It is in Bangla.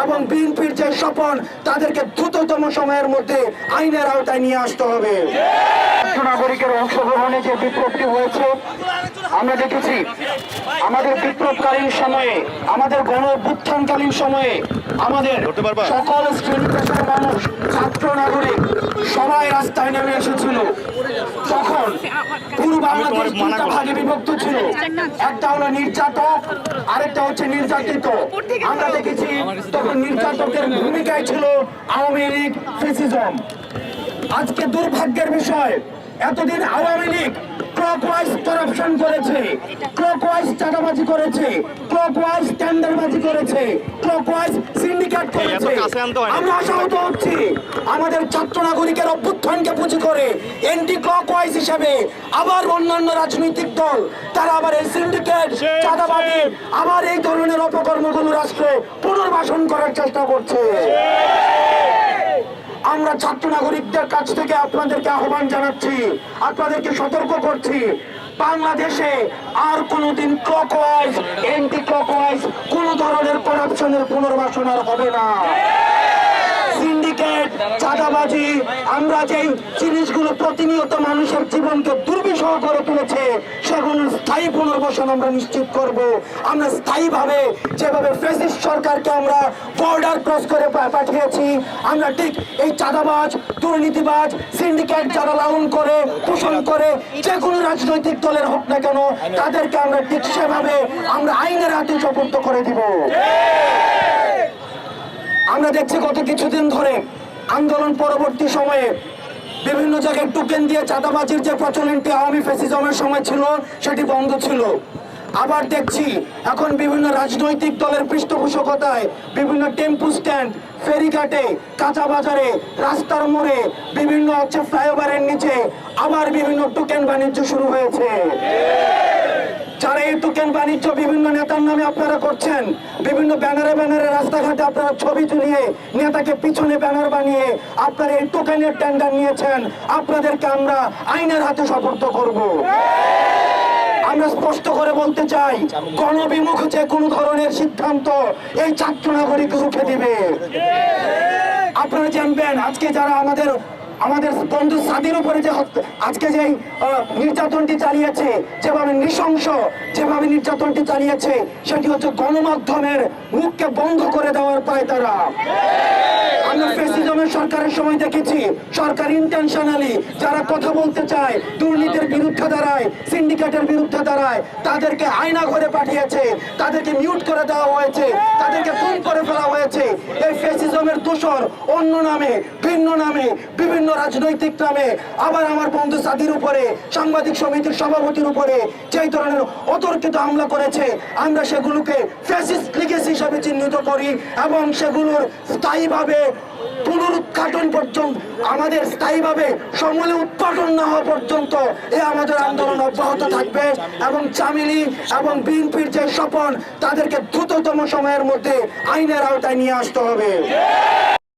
এবং বিএনপির যে স্বপন তাদেরকে দ্রুততম সময়ের মধ্যে আইনের আওতায় নিয়ে আসতে হবে। নাগরিকের অংশগ্রহণে যে বিপ্লবটি হয়েছে আমরা দেখেছি, আমাদের বিপ্লবকালীন সময়ে, আমাদের গণ অভ্যুত্থানকালীন সময়ে আমাদের সকল শ্রেণী পেশার মানুষ, ছাত্র নাগরিক সবাই রাস্তায় নেমে এসেছিল। তখন পুরো বাংলাদেশ দুটো ভাগে বিভক্ত ছিল, একটা হলো নির্যাতক, আরেকটা হচ্ছে নির্যাতিত। আমরা দেখেছি তখন নির্যাতকের ভূমিকায় ছিল আওয়ামী লীগ, ফ্যাসিজম। আজকে দুর্ভাগ্যের বিষয়, এতদিন আওয়ামী লীগ ক্লকওয়াইজ করাপশন করেছে, ক্লকওয়াইজ চাঁদাবাজি করেছে, ক্লকওয়াইজ টেন্ডারবাজি করেছে, ক্লকওয়াইজ সিন্ডিকেট করেছে। আমরা আশাহত হচ্ছি আমাদের ছাত্র নাগরিকের অভ্যুত্থানকে পুঁজি করে এন্টি ক্লকওয়াইজ হিসেবে আবার অন্যান্য রাজনৈতিক দল তারা আবার এই সিন্ডিকেট, চাঁদাবাজি, আবার এই ধরনের অপকর্মগুলো রাষ্ট্রে পুনর্বাসন করার চেষ্টা করছে। আমরা ছাত্র নাগরিকদের কাছ থেকে আপনাদেরকে আহ্বান জানাচ্ছি, আপনাদেরকে সতর্ক করছি, বাংলাদেশে আর কোনোদিন ক্লকওয়াইজ, এন্টি ক্লকওয়াইজ কোন ধরনের করাপশনের পুনর্বাসন আর হবে না। সিন্ডিকেট, চাঁদাবাজি, আমরা যেই জিনিসগুলো প্রতিনিয়ত মানুষের জীবনকে দুর্বিষহ করে তুলেছে সেগুলো স্থায়ী পুনর্বাসন আমরা নিশ্চিত করব। আমরা স্থায়ীভাবে যেভাবে ফ্যাসিস্ট সরকারকে আমরা বর্ডার ক্রস করে পাঠিয়েছি, আমরা ঠিক এই চাঁদাবাজ, দুর্নীতিবাজ, সিন্ডিকেট যারা লালন করে, পোষণ করে, যে কোনো রাজনৈতিক দলের হোক না কেন তাদেরকে আমরা ঠিক সেভাবে আমরা আইনের হাতে সুপর্দ করে দিব। আমরা দেখছি গত কিছুদিন ধরে আন্দোলন পরবর্তী সময়ে বিভিন্ন জায়গায় টোকেন দিয়ে চাঁদাবাজির যে প্রচলনটি আওয়ামী ফ্যাসিজমের সময় ছিল সেটি বন্ধ ছিল। আবার দেখছি এখন বিভিন্ন রাজনৈতিক দলের পৃষ্ঠপোষকতায় বিভিন্ন টেম্পু স্ট্যান্ড, ফেরিঘাটে, কাঁচা বাজারে, রাস্তার মোড়ে, বিভিন্ন ফ্লাইওভারের নিচে আবার বিভিন্ন টোকেন বাণিজ্য শুরু হয়েছে। যারা এই টোকেন বাণিজ্য বিভিন্ন নেতার নামে আপনারা করছেন, বিভিন্ন ব্যানারে ব্যানারে রাস্তাঘাটে আপনারা ছবি তুলিয়ে নেতাকে পিছনে ব্যানার বানিয়ে আপনারা এই টোকেনের টেন্ডার নিয়েছেন, আপনাদেরকে আমরা আইনের হাতে সোপর্দ করব। আমরা স্পষ্ট করে বলতে চাই, গণবিমুখ যে কোনো ধরনের সিদ্ধান্ত এই ছাত্র নাগরিক রুখে দিবে। আপনারা জানবেন আজকে যারা আমাদের বন্ধু সাদির উপরে যে আজকে যে নির্যাতনটি চালিয়েছে, যেভাবে নৃশংস যেভাবে নির্যাতনটি চালিয়েছে সেটি হচ্ছে গণমাধ্যমের মুখকে বন্ধ করে দেওয়ার পায় তারা। আমরা ফ্যাসিজমের সরকারের সময় দেখেছি সরকার ইন্টেনশনালি যারা কথা বলতে চায়, দুর্নীতির বিরুদ্ধে দাঁড়ায়, সিন্ডিকেটের বিরুদ্ধে দাঁড়ায়, তাদেরকে আয়না ঘরে পাঠিয়েছে, তাদেরকে মিউট করে দেওয়া হয়েছে, তাদেরকে খুন করে ফেলা হয়েছে। এই ফ্যাসিজমের দোষর অন্য নামে, ভিন্ন নামে, বিভিন্ন রাজনৈতিক নামে আবার আমার বন্ধু সাদির উপরে, সাংবাদিক সমিতির সভাপতির উপরে যেই ধরনের অতর্কিত হামলা করেছে আমরা সেগুলোকে ফ্যাসিস্ট লিগেসি হিসাবে চিহ্নিত করি এবং সেগুলোর স্থায়ীভাবে পুনরুৎঘাটন পর্যন্ত, আমাদের স্থায়ীভাবে সমূলে উৎপাদন না হওয়া পর্যন্ত আমাদের আন্দোলন অব্যাহত থাকবে এবং জামিলি এবং বিএনপির যে স্বপন তাদেরকে দ্রুততম সময়ের মধ্যে আইনের আওতায় নিয়ে আসতে হবে।